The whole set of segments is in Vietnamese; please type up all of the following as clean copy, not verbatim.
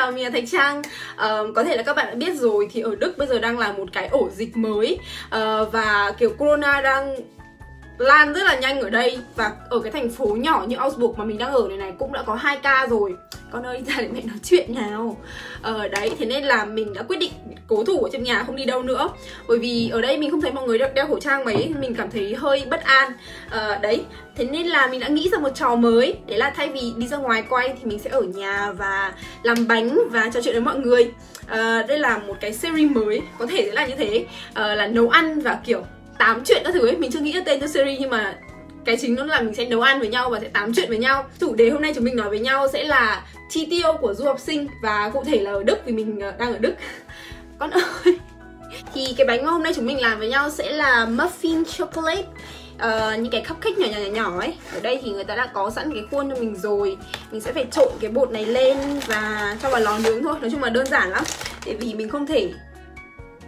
chào, mình là Thạch Trang. Có thể là các bạn đã biết rồi thì ở Đức bây giờ đang là một cái ổ dịch mới, và kiểu corona đang lan rất là nhanh ở đây. Và ở cái thành phố nhỏ như Augsburg mà mình đang ở này cũng đã có 2 ca rồi. Con ơi, ra để mẹ nói chuyện nào. Đấy, thế nên là mình đã quyết định cố thủ ở trong nhà, không đi đâu nữa. Bởi vì ở đây mình không thấy mọi người đeo khẩu trang mấy, mình cảm thấy hơi bất an. Đấy, thế nên là mình đã nghĩ ra một trò mới. Đấy là thay vì đi ra ngoài quay thì mình sẽ ở nhà và làm bánh và trò chuyện với mọi người. Đây là một cái series mới, có thể sẽ là như thế, là nấu ăn và kiểu tám chuyện các thứ ấy. Mình chưa nghĩ ra tên cho series nhưng mà cái chính nó là mình sẽ nấu ăn với nhau và sẽ tám chuyện với nhau. Chủ đề hôm nay chúng mình nói với nhau sẽ là chi tiêu của du học sinh, và cụ thể là ở Đức vì mình đang ở Đức. Con ơi. Thì cái bánh mà hôm nay chúng mình làm với nhau sẽ là muffin chocolate, những cái cupcake nhỏ ấy. Ở đây thì người ta đã có sẵn cái khuôn cho mình rồi. Mình sẽ phải trộn cái bột này lên và cho vào lò nướng thôi. Nói chung là đơn giản lắm. Tại vì mình không thể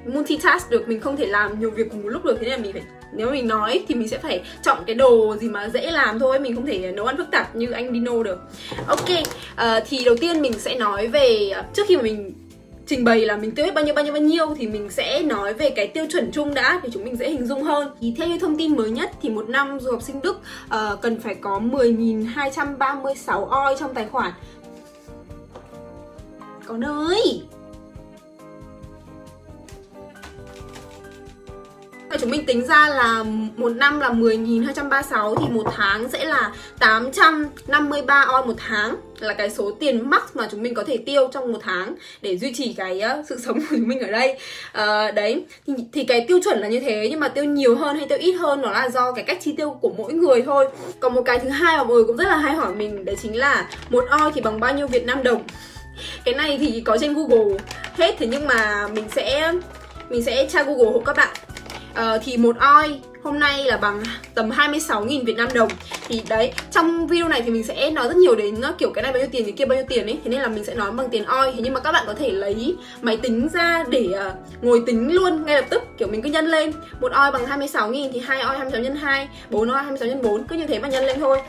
multitask được, mình không thể làm nhiều việc cùng một lúc được. Thế nên là mình phải, nếu mình nói thì mình sẽ phải chọn cái đồ gì mà dễ làm thôi. Mình không thể nấu ăn phức tạp như anh Dino được. Ok, thì đầu tiên mình sẽ nói về, trước khi mà mình trình bày là mình tiêu hết bao nhiêu thì mình sẽ nói về cái tiêu chuẩn chung đã, để chúng mình dễ hình dung hơn. Thì theo như thông tin mới nhất thì một năm du học sinh Đức cần phải có 10.236 oi trong tài khoản. Con ơi, chúng mình tính ra là một năm là 10.236 thì một tháng sẽ là 853 oi một tháng, là cái số tiền max mà chúng mình có thể tiêu trong một tháng để duy trì cái sự sống của chúng mình ở đây. Đấy, thì cái tiêu chuẩn là như thế, nhưng mà tiêu nhiều hơn hay tiêu ít hơn nó là do cái cách chi tiêu của mỗi người thôi. Còn một cái thứ hai mà mọi người cũng rất là hay hỏi mình, đấy chính là một oi thì bằng bao nhiêu Việt Nam đồng. Cái này thì có trên Google hết, thế nhưng mà mình sẽ tra Google hộ các bạn. Thì một oi hôm nay là bằng tầm 26.000 Việt Nam đồng. Thì đấy, trong video này thì mình sẽ nói rất nhiều đến kiểu cái này bao nhiêu tiền, cái kia bao nhiêu tiền ấy. Thế nên là mình sẽ nói bằng tiền oi. Thế nhưng mà các bạn có thể lấy máy tính ra để ngồi tính luôn ngay lập tức. Kiểu mình cứ nhân lên, một oi bằng 26.000 thì 2 oi 26 nhân 2, 4 oi 26 nhân 4, cứ như thế mà nhân lên thôi.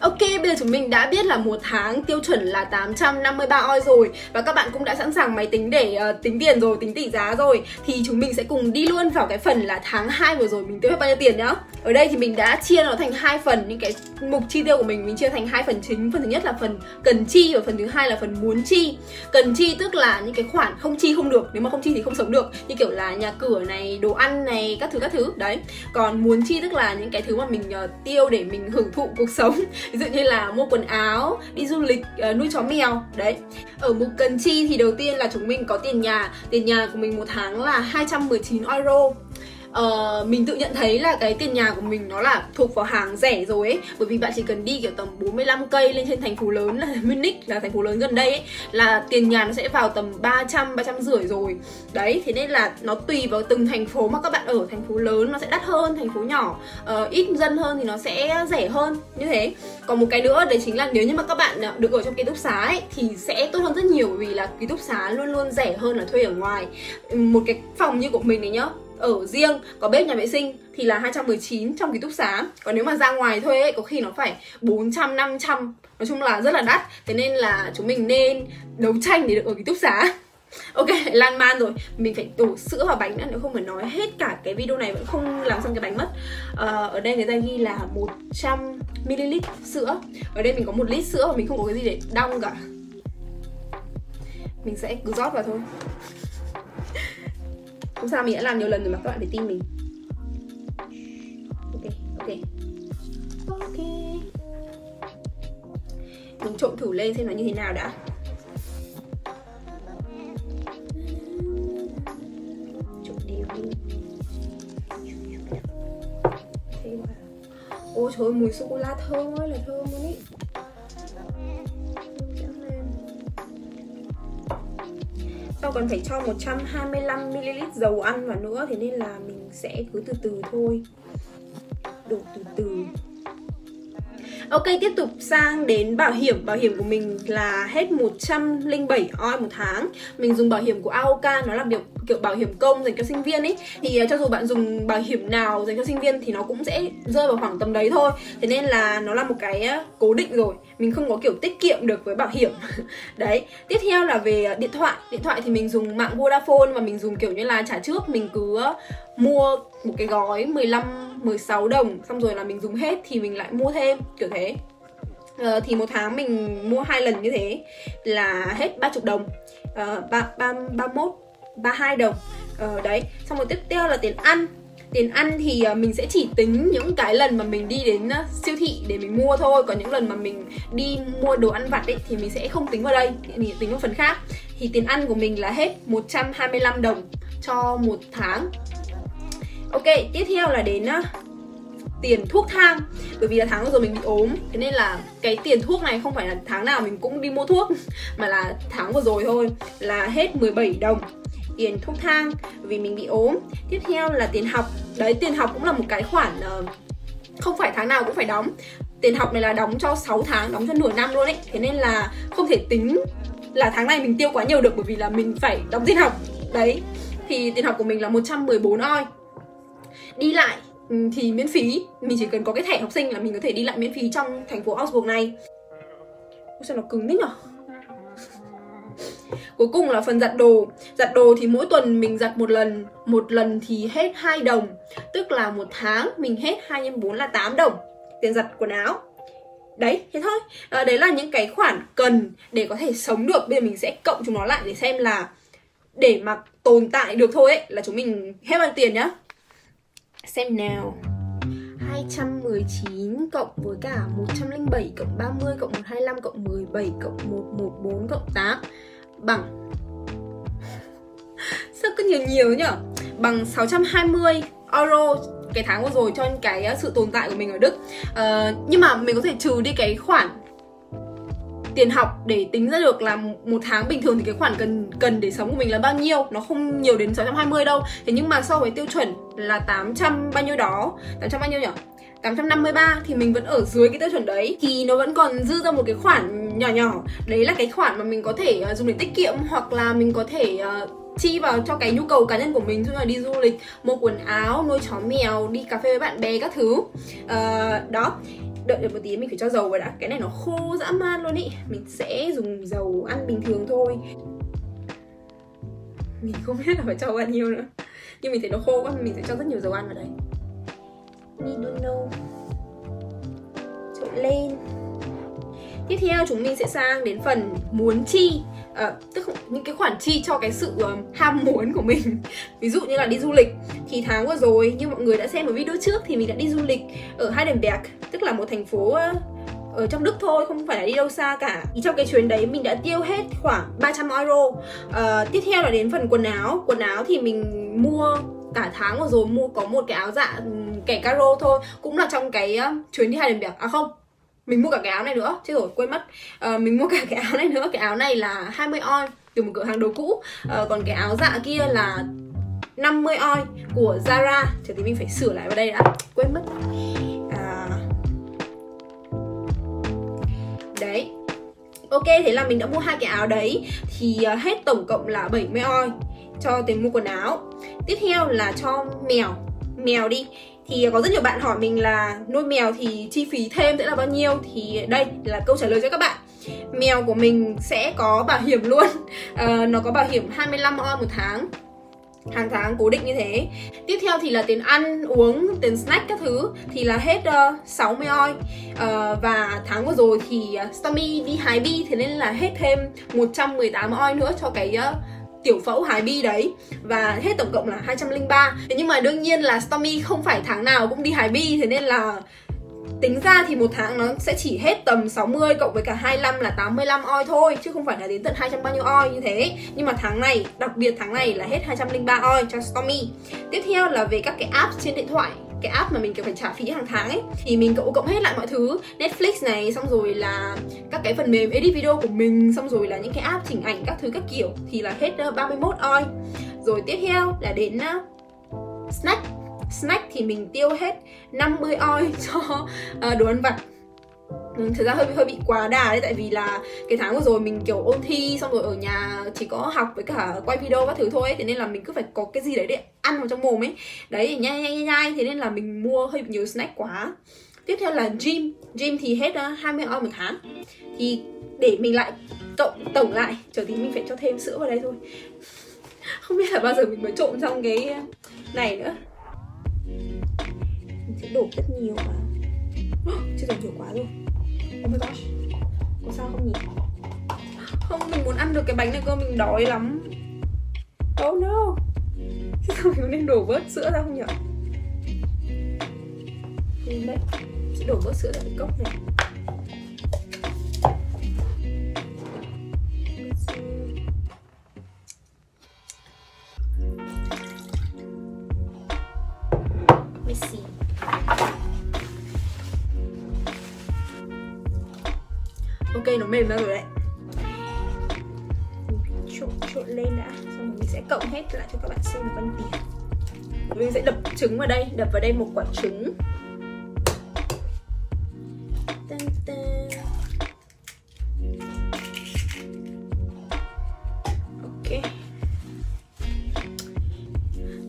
Ok, bây giờ chúng mình đã biết là một tháng tiêu chuẩn là 853 oi rồi. Và các bạn cũng đã sẵn sàng máy tính để tính tiền rồi, tính tỷ giá rồi. Thì chúng mình sẽ cùng đi luôn vào cái phần là tháng 2 vừa rồi mình tiêu hết bao nhiêu tiền nhá. Ở đây thì mình đã chia nó thành 2 phần. Những cái mục chi tiêu của mình chia thành 2 phần chính. Phần thứ nhất là phần cần chi và phần thứ hai là phần muốn chi. Cần chi tức là những cái khoản không chi không được, nếu mà không chi thì không sống được, như kiểu là nhà cửa này, đồ ăn này, các thứ đấy. Còn muốn chi tức là những cái thứ mà mình tiêu để mình hưởng thụ cuộc sống. Ví dụ như là mua quần áo, đi du lịch, nuôi chó mèo. Đấy. Ở mục cần chi thì đầu tiên là chúng mình có tiền nhà. Tiền nhà của mình một tháng là 219 euro. Mình tự nhận thấy là cái tiền nhà của mình nó là thuộc vào hàng rẻ rồi ấy. Bởi vì bạn chỉ cần đi kiểu tầm 45 cây lên trên thành phố lớn là Munich, là thành phố lớn gần đây ấy, là tiền nhà nó sẽ vào tầm 300, 350 rồi. Đấy, thế nên là nó tùy vào từng thành phố mà các bạn ở. Thành phố lớn nó sẽ đắt hơn, thành phố nhỏ ít dân hơn thì nó sẽ rẻ hơn, như thế. Còn một cái nữa đấy chính là nếu như mà các bạn được ở trong ký túc xá ấy, thì sẽ tốt hơn rất nhiều, vì là ký túc xá luôn luôn rẻ hơn là thuê ở ngoài. Một cái phòng như của mình này nhá, ở riêng có bếp nhà vệ sinh thì là 219 trong ký túc xá. Còn nếu mà ra ngoài thuê ấy, có khi nó phải 400, 500. Nói chung là rất là đắt. Thế nên là chúng mình nên đấu tranh để được ở ký túc xá. Ok, lan man rồi. Mình phải đổ sữa vào bánh nữa, nếu không phải nói hết cả cái video này vẫn không làm xong cái bánh mất. Ở đây người ta ghi là 100ml sữa. Ở đây mình có 1 lít sữa và mình không có cái gì để đong cả. Mình sẽ cứ rót vào thôi. Không sao, mình đã làm nhiều lần rồi mà, các bạn phải tin mình. Ok. Mình trộn thử lên xem nó như thế nào đã. Trộn đều đi. Ôi trời ơi, mùi sô-cô-la thơm ơi là thơm luôn ý. Sau còn phải cho 125ml dầu ăn vào nữa, thế nên là mình sẽ cứ từ từ thôi, đổ từ từ. Ok, tiếp tục sang đến bảo hiểm. Bảo hiểm của mình là hết 107 oi một tháng. Mình dùng bảo hiểm của AOK, nó là kiểu bảo hiểm công dành cho sinh viên ấy, thì cho dù bạn dùng bảo hiểm nào dành cho sinh viên thì nó cũng sẽ rơi vào khoảng tầm đấy thôi. Thế nên là nó là một cái cố định rồi, mình không có kiểu tiết kiệm được với bảo hiểm. Đấy, tiếp theo là về điện thoại. Điện thoại thì mình dùng mạng Vodafone và mình dùng kiểu như là trả trước, mình cứ mua một cái gói 15-16 đồng, xong rồi là mình dùng hết thì mình lại mua thêm, kiểu thế. Thì một tháng mình mua 2 lần như thế là hết 30 đồng, 31, 32 đồng. Đấy, xong rồi tiếp theo là tiền ăn. Tiền ăn thì mình sẽ chỉ tính những cái lần mà mình đi đến siêu thị để mình mua thôi. Còn những lần mà mình đi mua đồ ăn vặt ấy thì mình sẽ không tính vào đây, mình tính vào phần khác. Thì tiền ăn của mình là hết 125 đồng cho một tháng. Ok, tiếp theo là đến tiền thuốc thang. Bởi vì là tháng vừa rồi mình bị ốm, thế nên là cái tiền thuốc này không phải là tháng nào mình cũng đi mua thuốc, mà là tháng vừa rồi thôi là hết 17 đồng tiền thuốc thang vì mình bị ốm. Tiếp theo là tiền học. Đấy, tiền học cũng là một cái khoản không phải tháng nào cũng phải đóng. Tiền học này là đóng cho 6 tháng, đóng cho nửa năm luôn ấy. Thế nên là không thể tính là tháng này mình tiêu quá nhiều được, bởi vì là mình phải đóng tiền học. Đấy, thì tiền học của mình là 114 oi. Đi lại thì miễn phí, mình chỉ cần có cái thẻ học sinh là mình có thể đi lại miễn phí trong thành phố Augsburg này. Ôi sao nó cứng thế nhở. Cuối cùng là phần giặt đồ. Giặt đồ thì mỗi tuần mình giặt một lần thì hết 2 đồng. Tức là một tháng mình hết 2 x 4 là 8 đồng tiền giặt quần áo. Đấy, thế thôi. Đấy là những cái khoản cần để có thể sống được. Bây giờ mình sẽ cộng chúng nó lại để xem là để mà tồn tại được thôi ấy, là chúng mình hết bao nhiêu tiền nhá. Xem nào. 219 cộng với cả 107 cộng 30 cộng 125 cộng 17 cộng 114 cộng 8 bằng sao cứ nhiều nhở? Bằng 620 euro cái tháng vừa rồi cho cái sự tồn tại của mình ở Đức. Nhưng mà mình có thể trừ đi cái khoản tiền học để tính ra được là một tháng bình thường thì cái khoản cần để sống của mình là bao nhiêu. Nó không nhiều đến 620 đâu. Thế nhưng mà so với tiêu chuẩn là 800 bao nhiêu đó, 800 bao nhiêu nhỉ? 853 thì mình vẫn ở dưới cái tiêu chuẩn đấy. Thì nó vẫn còn dư ra một cái khoản nhỏ. Đấy là cái khoản mà mình có thể dùng để tiết kiệm, hoặc là mình có thể chi vào cho cái nhu cầu cá nhân của mình, như là đi du lịch, mua quần áo, nuôi chó mèo, đi cà phê với bạn bè các thứ. Đó. Đợi được một tí, mình phải cho dầu vào đã. Cái này nó khô dã man luôn ý. Mình sẽ dùng dầu ăn bình thường thôi. Mình không biết là phải cho bao nhiêu nữa, nhưng mình thấy nó khô quá, mình sẽ cho rất nhiều dầu ăn vào đấy. Nidono trộn lên. Tiếp theo chúng mình sẽ sang đến phần muốn chi. Tức những cái khoản chi cho cái sự ham muốn của mình. Ví dụ như là đi du lịch. Thì tháng vừa rồi, như mọi người đã xem ở video trước, thì mình đã đi du lịch ở Heidelberg, tức là một thành phố ở trong Đức thôi, không phải là đi đâu xa cả. Thì trong cái chuyến đấy mình đã tiêu hết khoảng 300 euro. Tiếp theo là đến phần quần áo. Quần áo thì mình mua cả tháng vừa rồi, mua có một cái áo dạ kẻ caro thôi, cũng là trong cái chuyến đi Heidelberg. À không, mình mua cả cái áo này nữa, chứ rồi quên mất. Mình mua cả cái áo này nữa. Cái áo này là 20 oi từ một cửa hàng đồ cũ. Còn cái áo dạ kia là 50 oi của Zara. Chờ tí mình phải sửa lại vào đây đã, quên mất. Đấy. Ok, thế là mình đã mua hai cái áo đấy. Thì hết tổng cộng là 70 oi cho tiền mua quần áo. Tiếp theo là cho mèo đi. Thì có rất nhiều bạn hỏi mình là nuôi mèo thì chi phí thêm sẽ là bao nhiêu. Thì đây là câu trả lời cho các bạn. Mèo của mình sẽ có bảo hiểm luôn. Nó có bảo hiểm 25 oi một tháng, hàng tháng cố định như thế. Tiếp theo thì là tiền ăn uống, tiền snack các thứ thì là hết 60 oi. Và tháng vừa rồi thì Stormy đi hái bi, thế nên là hết thêm 118 oi nữa cho cái tiểu phẫu hái bi đấy. Và hết tổng cộng là 203. Thế nhưng mà đương nhiên là Stormy không phải tháng nào cũng đi hái bi, thế nên là tính ra thì một tháng nó sẽ chỉ hết tầm 60 cộng với cả 25 là 85 oi thôi, chứ không phải là đến tận 200 bao nhiêu oi như thế. Nhưng mà tháng này, đặc biệt tháng này là hết 203 oi cho Stormy. Tiếp theo là về các cái app trên điện thoại. Cái app mà mình phải trả phí hàng tháng ấy, thì mình cộng hết lại mọi thứ. Netflix này, xong rồi là các cái phần mềm edit video của mình, xong rồi là những cái app chỉnh ảnh các thứ các kiểu, thì là hết 31 oi. Rồi tiếp theo là đến snack thì mình tiêu hết 50 oi cho đồ ăn vặt. Thực ra hơi bị quá đà đấy, tại vì là cái tháng vừa rồi mình kiểu ôn thi xong rồi ở nhà chỉ có học với cả quay video các thứ thôi ấy. Thế nên là mình cứ phải có cái gì đấy để ăn vào trong mồm ấy. Đấy, nhai. Thế nên là mình mua hơi nhiều snack quá. Tiếp theo là gym thì hết 20 euro một tháng. Thì để mình lại cộng tổng lại, chờ tí mình phải cho thêm sữa vào đây thôi. Không biết là bao giờ mình mới trộn trong cái này nữa. Mình sẽ đổ rất nhiều vào. Chưa đổ nhiều quá rồi. Oh my gosh, có sao không nhỉ? Không, mình muốn ăn được cái bánh này cơ, mình đói lắm. Oh no. Thế sao mình nên đổ bớt sữa ra không nhỉ? Đấy, sẽ đổ bớt sữa ra cái cốc này. Messi. Ok, nó mềm ra rồi đấy. Trộn lên đã, xong rồi mình sẽ cộng hết lại cho các bạn xem được bao nhiêu tiền. Mình sẽ đập trứng vào đây, đập vào đây một quả trứng. Ok.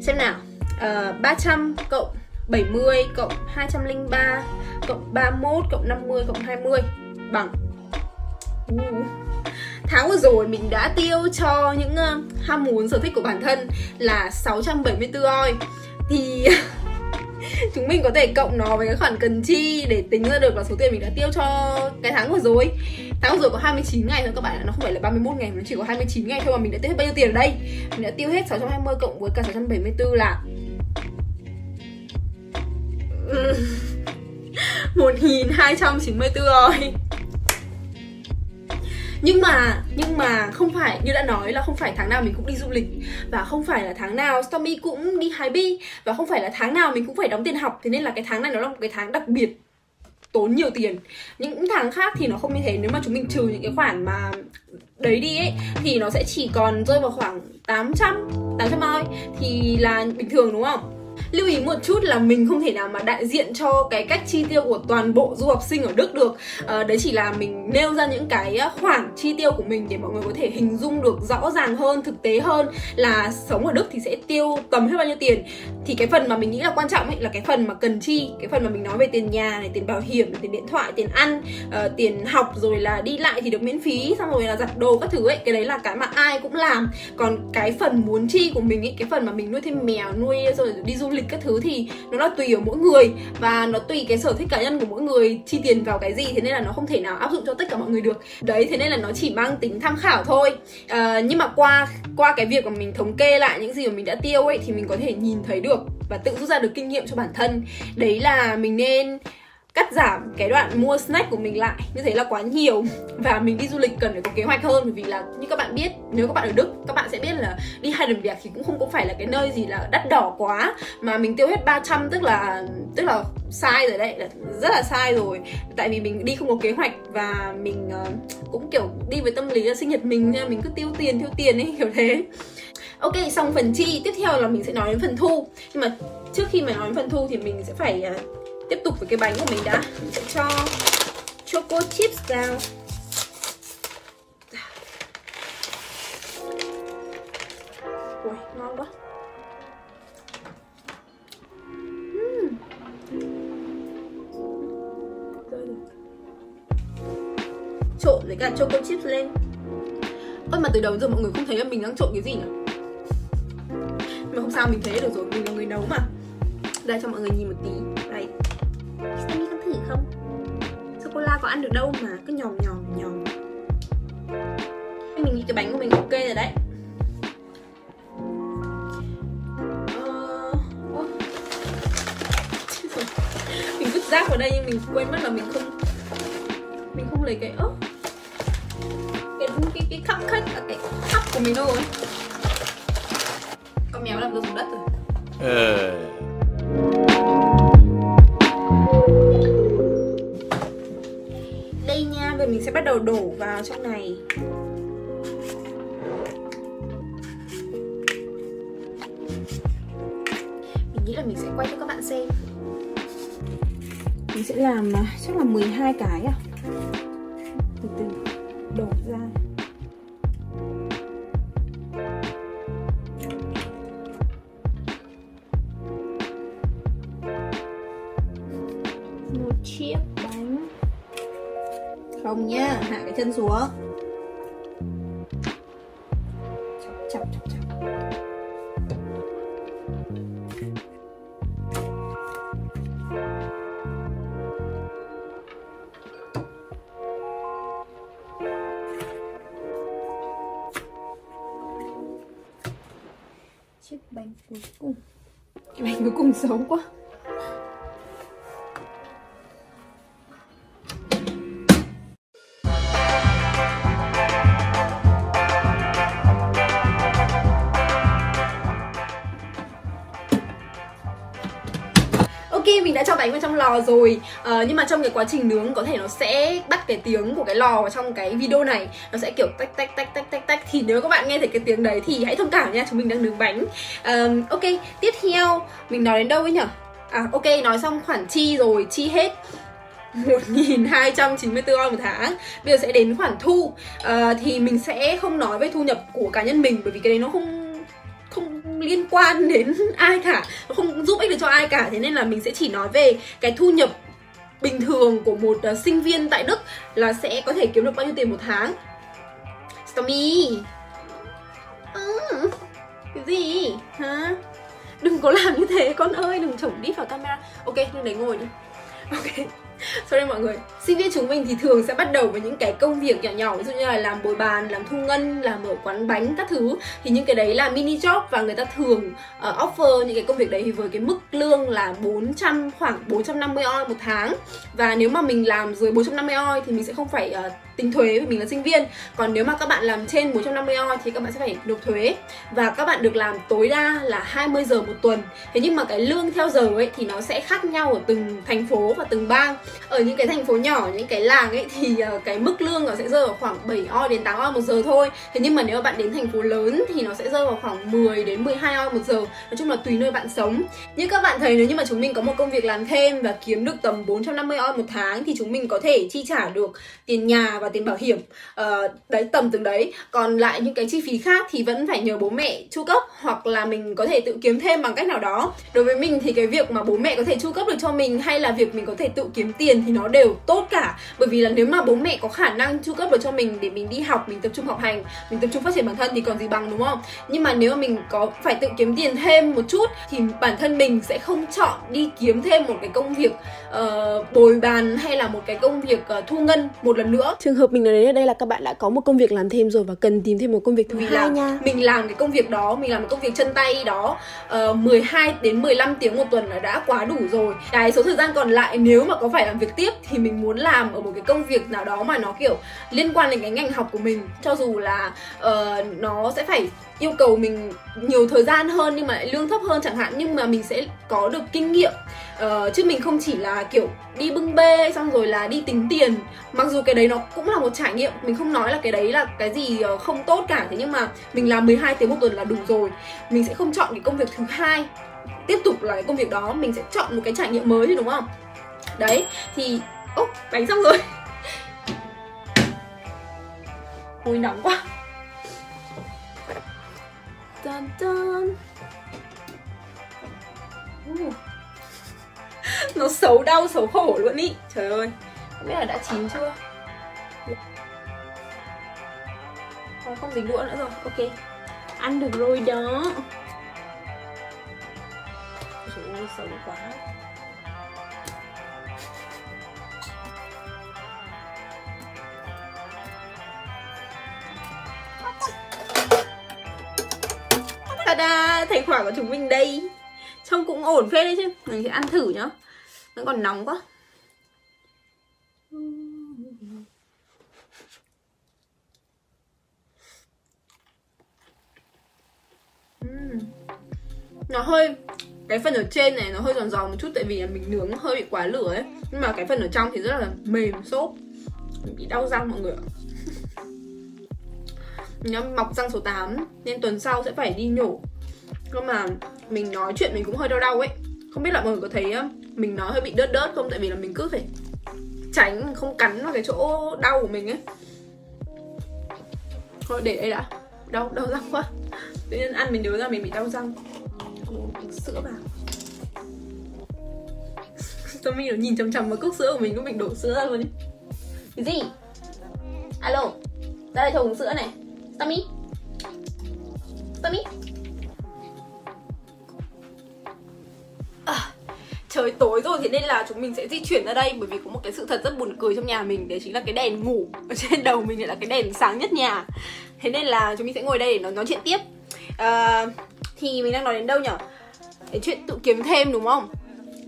Xem nào. 300 cộng 70 cộng 203 cộng 31 cộng 50 cộng 20 bằng tháng vừa rồi mình đã tiêu cho những ham muốn sở thích của bản thân là 674 oi. Thì chúng mình có thể cộng nó với cái khoản cần chi để tính ra được là số tiền mình đã tiêu cho cái tháng vừa rồi. Tháng vừa rồi có 29 ngày thôi các bạn ạ, nó không phải là 31 ngày, nó chỉ có 29 ngày thôi mà mình đã tiêu hết bao nhiêu tiền ở đây. Mình đã tiêu hết 620 cộng với cả 674 là 1294 oi. Nhưng mà không phải, như đã nói là không phải tháng nào mình cũng đi du lịch, và không phải là tháng nào Stormy cũng đi hái bi, và không phải là tháng nào mình cũng phải đóng tiền học. Thế nên là cái tháng này nó là một cái tháng đặc biệt tốn nhiều tiền. Những tháng khác thì nó không như thế. Nếu mà chúng mình trừ những cái khoản mà đấy đi ấy, thì nó sẽ chỉ còn rơi vào khoảng 800 oi thì là bình thường, đúng không? Lưu ý một chút là mình không thể nào mà đại diện cho cái cách chi tiêu của toàn bộ du học sinh ở Đức được. Đấy chỉ là mình nêu ra những cái khoản chi tiêu của mình để mọi người có thể hình dung được rõ ràng hơn, thực tế hơn là sống ở Đức thì sẽ tiêu tầm hết bao nhiêu tiền. Thì cái phần mà mình nghĩ là quan trọng ấy là cái phần mà cần chi, cái phần mà mình nói về tiền nhà này, tiền bảo hiểm, tiền điện thoại, tiền ăn, tiền học, rồi là đi lại thì được miễn phí, xong rồi là giặt đồ các thứ ấy. Cái đấy là cái mà ai cũng làm. Còn cái phần muốn chi của mình ấy, cái phần mà mình nuôi thêm mèo, nuôi rồi đi du lịch các thứ thì nó là tùy ở mỗi người, và nó tùy cái sở thích cá nhân của mỗi người chi tiền vào cái gì. Thế nên là nó không thể nào áp dụng cho tất cả mọi người được. Đấy, thế nên là nó chỉ mang tính tham khảo thôi. Nhưng mà qua cái việc mà mình thống kê lại những gì mà mình đã tiêu ấy, thì mình có thể nhìn thấy được và tự rút ra được kinh nghiệm cho bản thân. Đấy là mình nên cắt giảm cái đoạn mua snack của mình lại, như thế là quá nhiều. Và mình đi du lịch cần phải có kế hoạch hơn, bởi vì là như các bạn biết, nếu các bạn ở Đức các bạn sẽ biết là đi Heidelberg thì cũng không có phải là cái nơi gì là đắt đỏ quá, mà mình tiêu hết 300 tức là sai rồi đấy, rất là sai rồi. Tại vì mình đi không có kế hoạch, và mình cũng kiểu đi với tâm lý là sinh nhật mình cứ tiêu tiền ấy, kiểu thế. Ok, xong phần chi, tiếp theo là mình sẽ nói đến phần thu. Nhưng mà trước khi mà nói đến phần thu thì mình sẽ phải tiếp tục với cái bánh của mình đã. Mình sẽ cho choco chips vào. Ui, ngon quá. Trộn với cả choco chips lên. Ôi mà từ đầu giờ mọi người không thấy là mình đang trộn cái gì nhỉ? Nhưng mà không sao, mình thấy được rồi, mình là người nấu mà. Đây, cho mọi người nhìn một tí. Đây, Sammy có thử không? Sô-cô-la có ăn được đâu mà cứ nhòm. Mình nghĩ cái bánh của mình ok rồi đấy. Mình vứt rác vào đây nhưng mình quên mất là mình không lấy cái cái cup của mình đâu rồi. Con mèo làm rơi xuống đất rồi. Đây nha, rồi mình sẽ bắt đầu đổ vào trong này. Mình nghĩ là mình sẽ quay cho các bạn xem. Mình sẽ làm chắc là 12 cái à. đổ ra. Một chiếc bánh. Không nhá, hạ cái chân xuống. Chọc. Chiếc bánh cuối cùng. Cái bánh cuối cùng xấu quá. Ok, mình đã cho bánh vào trong lò rồi. Nhưng mà trong cái quá trình nướng có thể nó sẽ bắt cái tiếng của cái lò vào trong cái video này. Nó sẽ kiểu tách tách. Thì nếu các bạn nghe thấy cái tiếng đấy thì hãy thông cảm nha, chúng mình đang nướng bánh. Ok, tiếp theo mình nói đến đâu ấy nhỉ? Ok, nói xong khoản chi rồi, chi hết 1.294 euro một tháng. Bây giờ sẽ đến khoản thu. Thì mình sẽ không nói về thu nhập của cá nhân mình, bởi vì cái đấy nó không liên quan đến ai cả, nó không giúp ích được cho ai cả. Thế nên là mình sẽ chỉ nói về cái thu nhập bình thường của một sinh viên tại Đức là sẽ có thể kiếm được bao nhiêu tiền một tháng. Stormy, cái gì hả? Đừng có làm như thế con ơi, đừng chổng đít vào camera. Ok, lên đấy ngồi đi. Ok, sorry mọi người. Sinh viên chúng mình thì thường sẽ bắt đầu với những cái công việc nhỏ nhỏ, ví dụ như là làm bồi bàn, làm thu ngân, làm ở quán bánh các thứ. Thì những cái đấy là mini job và người ta thường offer những cái công việc đấy thì với cái mức lương là khoảng 450 euro một tháng. Và nếu mà mình làm dưới 450 euro thì mình sẽ không phải tính thuế vì mình là sinh viên. Còn nếu mà các bạn làm trên 450 euro thì các bạn sẽ phải nộp thuế. Và các bạn được làm tối đa là 20 giờ một tuần. Thế nhưng mà cái lương theo giờ ấy thì nó sẽ khác nhau ở từng thành phố và từng bang. Ở những cái thành phố nhỏ, những cái làng ấy thì cái mức lương nó sẽ rơi vào khoảng 7 euro đến 8 euro một giờ thôi. Thế nhưng mà nếu mà bạn đến thành phố lớn thì nó sẽ rơi vào khoảng 10 đến 12 euro một giờ. Nói chung là tùy nơi bạn sống. Như các bạn thấy, nếu như mà chúng mình có một công việc làm thêm và kiếm được tầm 450 euro một tháng thì chúng mình có thể chi trả được tiền nhà và tiền bảo hiểm. Đấy, tầm từng đấy. Còn lại những cái chi phí khác thì vẫn phải nhờ bố mẹ chu cấp, hoặc là mình có thể tự kiếm thêm bằng cách nào đó. Đối với mình thì cái việc mà bố mẹ có thể chu cấp được cho mình hay là việc mình có thể tự kiếm tiền thì nó đều tốt cả. Bởi vì là nếu mà bố mẹ có khả năng chu cấp được cho mình để mình đi học, mình tập trung học hành, mình tập trung phát triển bản thân thì còn gì bằng, đúng không? Nhưng mà nếu mà mình có phải tự kiếm tiền thêm một chút thì bản thân mình sẽ không chọn đi kiếm thêm một cái công việc bồi bàn hay là một cái công việc thu ngân một lần nữa. Trường hợp mình nói đến ở đây là các bạn đã có một công việc làm thêm rồi và cần tìm thêm một công việc thứ hai nha. Mình làm cái công việc đó, mình làm một công việc chân tay đó 12 đến 15 tiếng một tuần là đã quá đủ rồi. Cái số thời gian còn lại nếu mà có phải làm việc tiếp thì mình muốn làm ở một cái công việc nào đó mà nó kiểu liên quan đến cái ngành học của mình. Cho dù là nó sẽ phải yêu cầu mình nhiều thời gian hơn nhưng mà lại lương thấp hơn chẳng hạn, nhưng mà mình sẽ có được kinh nghiệm. Chứ mình không chỉ là kiểu đi bưng bê xong rồi là đi tính tiền. Mặc dù cái đấy nó cũng là một trải nghiệm, mình không nói là cái đấy là cái gì không tốt cả. Thế nhưng mà mình làm 12 tiếng một tuần là đủ rồi. Mình sẽ không chọn cái công việc thứ hai tiếp tục là cái công việc đó, mình sẽ chọn một cái trải nghiệm mới chứ, đúng không? Đấy, thì bánh xong rồi. Ôi nóng quá. Dun, dun. Nó xấu đau, xấu khổ luôn ý. Trời ơi, không biết là đã chín chưa. Không dính đũa nữa rồi, ok. Ăn được rồi đó. Trời ơi, xấu quá. Ta-da, thành quả của chúng mình đây. Trông cũng ổn phết đấy chứ. Mình sẽ ăn thử nhá. Nó còn nóng quá. Nó hơi, cái phần ở trên này nó hơi giòn giòn một chút tại vì là mình nướng hơi bị quá lửa ấy. Nhưng mà cái phần ở trong thì rất là mềm xốp. Mình bị đau răng mọi người ạ. Mình mọc răng số 8 nên tuần sau sẽ phải đi nhổ. Nhưng mà mình nói chuyện mình cũng hơi đau đau ấy. Không biết là mọi người có thấy mình nói hơi bị đớt không? Tại vì là mình cứ phải tránh không cắn vào cái chỗ đau của mình ấy. Thôi để đây đã. Đau răng quá. Tự nhiên ăn mình nhớ ra mình bị đau răng. Uống sữa vào. Tommy nó nhìn chằm chằm vào cốc sữa của mình, có mình đổ sữa ra luôn đi. Cái gì? Alo, ra đây cho uống sữa này. Tommy. Trời tối rồi, thế nên là chúng mình sẽ di chuyển ra đây. Bởi vì có một cái sự thật rất buồn cười trong nhà mình. Đấy chính là cái đèn ngủ ở trên đầu mình là cái đèn sáng nhất nhà. Thế nên là chúng mình sẽ ngồi đây để nói chuyện tiếp. Thì mình đang nói đến đâu nhỉ? Cái chuyện tự kiếm thêm đúng không?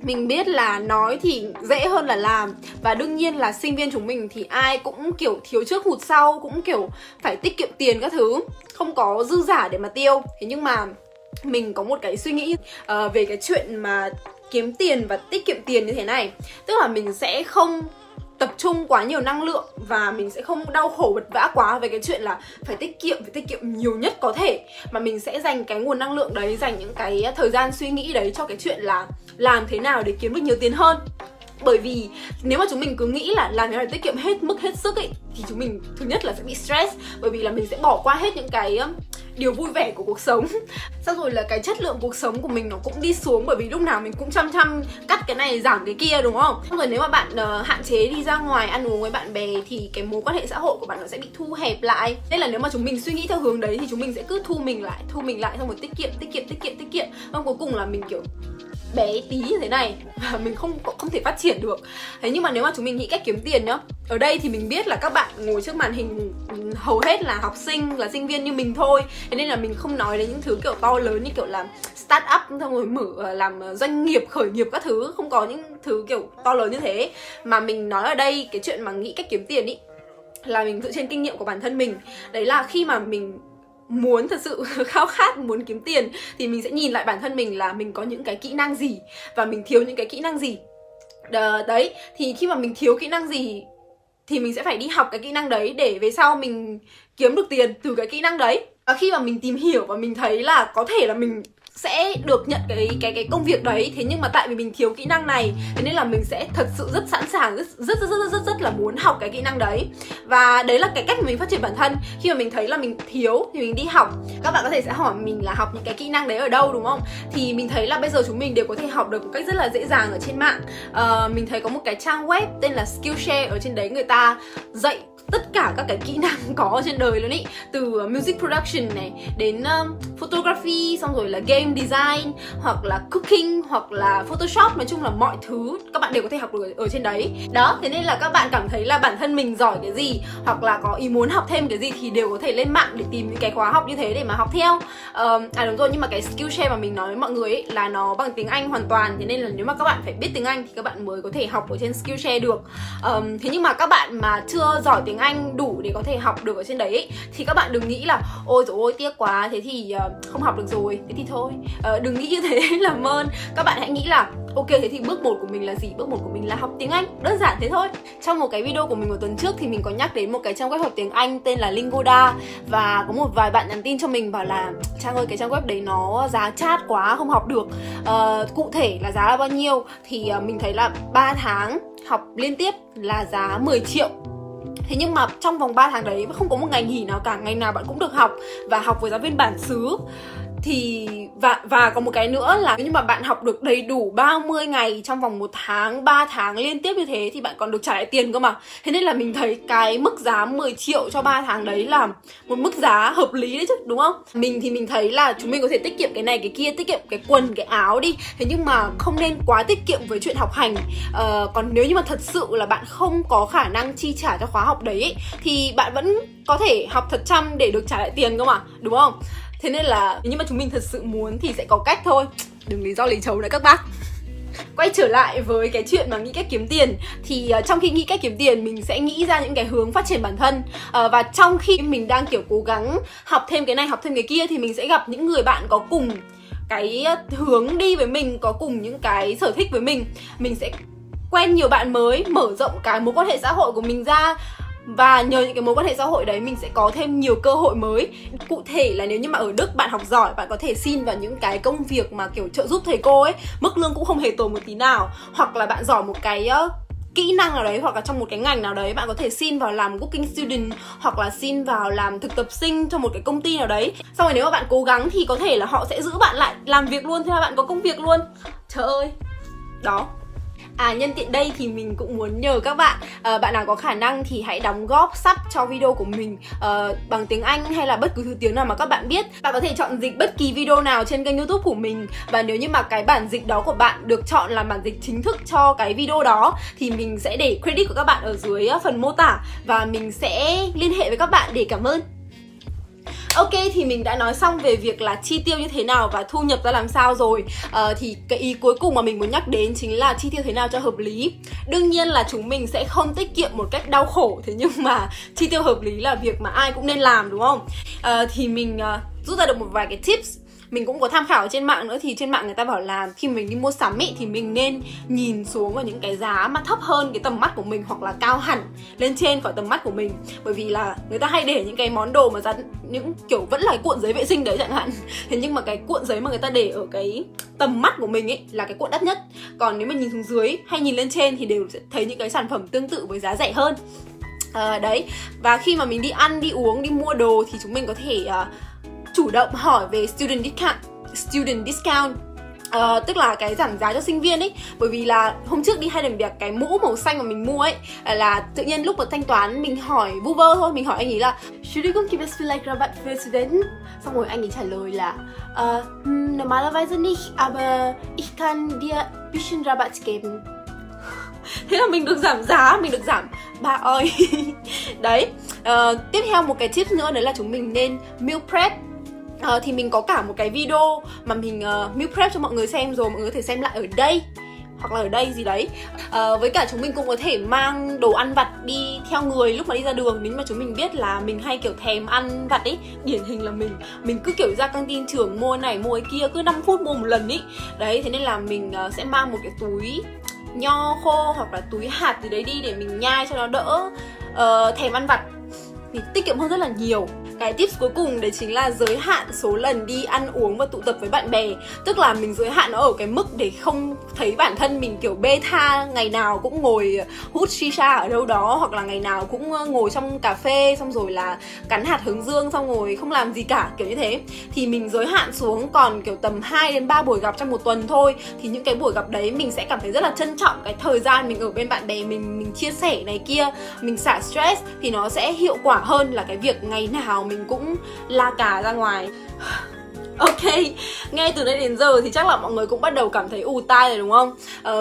Mình biết là nói thì dễ hơn là làm. Và đương nhiên là sinh viên chúng mình thì ai cũng kiểu thiếu trước hụt sau, cũng kiểu phải tiết kiệm tiền các thứ, không có dư giả để mà tiêu. Thế nhưng mà mình có một cái suy nghĩ về cái chuyện mà kiếm tiền và tiết kiệm tiền như thế này. Tức là mình sẽ không tập trung quá nhiều năng lượng và mình sẽ không đau khổ vật vã quá về cái chuyện là phải tiết kiệm nhiều nhất có thể, mà mình sẽ dành cái nguồn năng lượng đấy, dành những cái thời gian suy nghĩ đấy cho cái chuyện là làm thế nào để kiếm được nhiều tiền hơn. Bởi vì nếu mà chúng mình cứ nghĩ là làm thế nào để tiết kiệm hết mức hết sức ấy, thì chúng mình thứ nhất là sẽ bị stress, bởi vì là mình sẽ bỏ qua hết những cái điều vui vẻ của cuộc sống. Xong rồi là cái chất lượng cuộc sống của mình nó cũng đi xuống, bởi vì lúc nào mình cũng chăm cắt cái này giảm cái kia đúng không? Xong rồi nếu mà bạn hạn chế đi ra ngoài ăn uống với bạn bè thì cái mối quan hệ xã hội của bạn nó sẽ bị thu hẹp lại. Nên là nếu mà chúng mình suy nghĩ theo hướng đấy thì chúng mình sẽ cứ thu mình lại xong rồi tiết kiệm. Xong cuối cùng là mình kiểu bé tí như thế này và mình không thể phát triển được. Thế nhưng mà nếu mà chúng mình nghĩ cách kiếm tiền nhá, ở đây thì mình biết là các bạn ngồi trước màn hình hầu hết là học sinh, là sinh viên như mình thôi. Thế nên là mình không nói đến những thứ kiểu to lớn như kiểu là start up xong rồi mở làm doanh nghiệp, khởi nghiệp các thứ, không có những thứ kiểu to lớn như thế. Mà mình nói ở đây cái chuyện mà nghĩ cách kiếm tiền ý là mình dựa trên kinh nghiệm của bản thân mình. Đấy là khi mà mình muốn thật sự khao khát muốn kiếm tiền thì mình sẽ nhìn lại bản thân mình là mình có những cái kỹ năng gì và mình thiếu những cái kỹ năng gì. Đấy, thì khi mà mình thiếu kỹ năng gì thì mình sẽ phải đi học cái kỹ năng đấy để về sau mình kiếm được tiền từ cái kỹ năng đấy. Và khi mà mình tìm hiểu và mình thấy là có thể là mình sẽ được nhận cái công việc đấy, thế nhưng mà tại vì mình thiếu kỹ năng này, thế nên là mình sẽ thật sự rất sẵn sàng, rất là muốn học cái kỹ năng đấy. Và đấy là cái cách mà mình phát triển bản thân. Khi mà mình thấy là mình thiếu thì mình đi học. Các bạn có thể sẽ hỏi mình là học những cái kỹ năng đấy ở đâu đúng không? Thì mình thấy là bây giờ chúng mình đều có thể học được một cách rất là dễ dàng ở trên mạng. Mình thấy có một cái trang web tên là Skillshare, ở trên đấy người ta dạy tất cả các cái kỹ năng có ở trên đời luôn ý. Từ music production này đến photography, xong rồi là game design, hoặc là cooking, hoặc là photoshop. Nói chung là mọi thứ các bạn đều có thể học được ở trên đấy. Đó, thế nên là các bạn cảm thấy là bản thân mình giỏi cái gì, hoặc là có ý muốn học thêm cái gì thì đều có thể lên mạng để tìm những cái khóa học như thế để mà học theo. Đúng rồi, nhưng mà cái Skillshare mà mình nói với mọi người ấy là nó bằng tiếng Anh hoàn toàn. Thế nên là nếu mà các bạn phải biết tiếng Anh thì các bạn mới có thể học ở trên Skillshare được. Thế nhưng mà các bạn mà chưa giỏi tiếng Anh đủ để có thể học được ở trên đấy ấy, thì các bạn đừng nghĩ là ôi dồi ôi tiếc quá, thế thì không học được rồi, thế thì thôi. Đừng nghĩ như thế làm ơn. Các bạn hãy nghĩ là ok, thế thì bước 1 của mình là gì? Bước 1 của mình là học tiếng Anh, đơn giản thế thôi. Trong một cái video của mình của tuần trước thì mình có nhắc đến một cái trang web học tiếng Anh tên là Lingoda. Và có một vài bạn nhắn tin cho mình bảo là Trang ơi, cái trang web đấy nó giá chát quá, không học được. Cụ thể là giá là bao nhiêu? Thì mình thấy là 3 tháng học liên tiếp là giá 10 triệu. Thế nhưng mà trong vòng 3 tháng đấy không có một ngày nghỉ nào cả, ngày nào bạn cũng được học và học với giáo viên bản xứ. Thì và có một cái nữa là nếu như mà bạn học được đầy đủ 30 ngày trong vòng 1 tháng, 3 tháng liên tiếp như thế thì bạn còn được trả lại tiền cơ mà. Thế nên là mình thấy cái mức giá 10 triệu cho 3 tháng đấy là một mức giá hợp lý đấy chứ, đúng không? Mình thì mình thấy là chúng mình có thể tiết kiệm cái này cái kia, tiết kiệm cái quần, cái áo đi. Thế nhưng mà không nên quá tiết kiệm với chuyện học hành. Còn nếu như mà thật sự là bạn không có khả năng chi trả cho khóa học đấy ấy, thì bạn vẫn có thể học thật chăm để được trả lại tiền cơ mà, đúng không? Thế nên là nếu mà chúng mình thật sự muốn thì sẽ có cách thôi. Đừng lý do lý trấu nữa các bác. Quay trở lại với cái chuyện mà nghĩ cách kiếm tiền. Thì trong khi nghĩ cách kiếm tiền mình sẽ nghĩ ra những cái hướng phát triển bản thân. Và trong khi mình đang kiểu cố gắng học thêm cái này, học thêm cái kia, thì mình sẽ gặp những người bạn có cùng cái hướng đi với mình, có cùng những cái sở thích với mình. Mình sẽ quen nhiều bạn mới, mở rộng cái mối quan hệ xã hội của mình ra. Và nhờ những cái mối quan hệ xã hội đấy mình sẽ có thêm nhiều cơ hội mới. Cụ thể là nếu như mà ở Đức bạn học giỏi, bạn có thể xin vào những cái công việc mà kiểu trợ giúp thầy cô ấy, mức lương cũng không hề tồi một tí nào. Hoặc là bạn giỏi một cái kỹ năng nào đấy hoặc là trong một cái ngành nào đấy, bạn có thể xin vào làm working student hoặc là xin vào làm thực tập sinh cho một cái công ty nào đấy. Xong rồi nếu mà bạn cố gắng thì có thể là họ sẽ giữ bạn lại làm việc luôn, thế là bạn có công việc luôn. Trời ơi. Đó. Nhân tiện đây thì mình cũng muốn nhờ các bạn, bạn nào có khả năng thì hãy đóng góp sub cho video của mình bằng tiếng Anh hay là bất cứ thứ tiếng nào mà các bạn biết. Bạn có thể chọn dịch bất kỳ video nào trên kênh YouTube của mình, và nếu như mà cái bản dịch đó của bạn được chọn làm bản dịch chính thức cho cái video đó thì mình sẽ để credit của các bạn ở dưới phần mô tả và mình sẽ liên hệ với các bạn để cảm ơn. Ok, thì mình đã nói xong về việc là chi tiêu như thế nào và thu nhập ra làm sao rồi. Thì cái ý cuối cùng mà mình muốn nhắc đến chính là chi tiêu thế nào cho hợp lý. Đương nhiên là chúng mình sẽ không tiết kiệm một cách đau khổ, thế nhưng mà chi tiêu hợp lý là việc mà ai cũng nên làm, đúng không? Thì mình rút ra được một vài cái tips. Mình cũng có tham khảo trên mạng nữa, thì trên mạng người ta bảo là khi mình đi mua sắm ý, thì mình nên nhìn xuống vào những cái giá mà thấp hơn cái tầm mắt của mình hoặc là cao hẳn lên trên khỏi tầm mắt của mình. Bởi vì là người ta hay để những cái món đồ mà giá những kiểu vẫn là cuộn giấy vệ sinh đấy chẳng hạn. Thế nhưng mà cái cuộn giấy mà người ta để ở cái tầm mắt của mình ấy là cái cuộn đắt nhất. Còn nếu mà nhìn xuống dưới hay nhìn lên trên thì đều sẽ thấy những cái sản phẩm tương tự với giá rẻ hơn. Đấy. Và khi mà mình đi ăn, đi uống, đi mua đồ thì chúng mình có thể chủ động hỏi về student discount, tức là cái giảm giá cho sinh viên ấy. Bởi vì là hôm trước đi Heidelberg, cái mũ màu xanh mà mình mua ấy là tự nhiên lúc mà thanh toán mình hỏi vu vơ thôi, mình hỏi anh ấy là Entschuldigung, gibt es vielleicht Rabatt für Studenten? Xong rồi anh ấy trả lời là normalerweise nicht, aber ich kann dir ein bisschen Rabatt geben. Thế là mình được giảm giá, mình được giảm 3 oi. Đấy. Tiếp theo một cái tip nữa đấy là chúng mình nên meal prep. Thì mình có cả một cái video mà mình meal prep cho mọi người xem rồi, mọi người có thể xem lại ở đây hoặc là ở đây gì đấy. Với cả chúng mình cũng có thể mang đồ ăn vặt đi theo người lúc mà đi ra đường. Nếu mà chúng mình biết là mình hay kiểu thèm ăn vặt ấy, điển hình là mình cứ kiểu ra căng tin trường mua này mua cái kia, cứ 5 phút mua một lần ấy. Đấy, thế nên là mình sẽ mang một cái túi nho khô hoặc là túi hạt gì đấy đi để mình nhai cho nó đỡ thèm ăn vặt, thì tiết kiệm hơn rất là nhiều. Cái tips cuối cùng đấy chính là giới hạn số lần đi ăn uống và tụ tập với bạn bè. Tức là mình giới hạn nó ở cái mức để không thấy bản thân mình kiểu bê tha, ngày nào cũng ngồi hút shisha ở đâu đó, hoặc là ngày nào cũng ngồi trong cà phê xong rồi là cắn hạt hướng dương xong rồi không làm gì cả, kiểu như thế. Thì mình giới hạn xuống còn kiểu tầm 2 đến 3 buổi gặp trong một tuần thôi. Thì những cái buổi gặp đấy mình sẽ cảm thấy rất là trân trọng cái thời gian mình ở bên bạn bè mình chia sẻ này kia, mình xả stress, thì nó sẽ hiệu quả hơn là cái việc ngày nào mình cũng la cà ra ngoài. Ok, nghe từ đây đến giờ thì chắc là mọi người cũng bắt đầu cảm thấy ù tai rồi đúng không?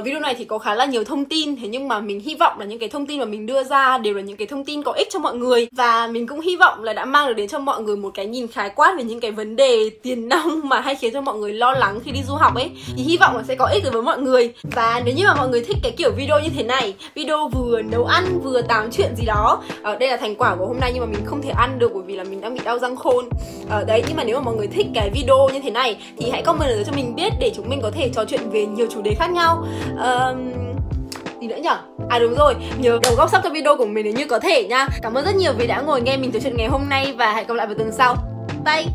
Video này thì có khá là nhiều thông tin, thế nhưng mà mình hy vọng là những cái thông tin mà mình đưa ra đều là những cái thông tin có ích cho mọi người. Và mình cũng hy vọng là đã mang được đến cho mọi người một cái nhìn khái quát về những cái vấn đề tiền nong mà hay khiến cho mọi người lo lắng khi đi du học ấy. Thì hy vọng là sẽ có ích đối với mọi người. Và nếu như mà mọi người thích cái kiểu video như thế này, video vừa nấu ăn vừa tám chuyện gì đó, đây là thành quả của hôm nay nhưng mà mình không thể ăn được bởi vì là mình đang bị đau răng khôn. Đấy, nhưng mà nếu mà mọi người thích cái video như thế này thì hãy comment ở dưới cho mình biết để chúng mình có thể trò chuyện về nhiều chủ đề khác nhau. Gì nữa nhở? Đúng rồi, nhớ đóng góp sub cho video của mình nếu như có thể nha. Cảm ơn rất nhiều vì đã ngồi nghe mình trò chuyện ngày hôm nay và hẹn gặp lại vào tuần sau. Bye!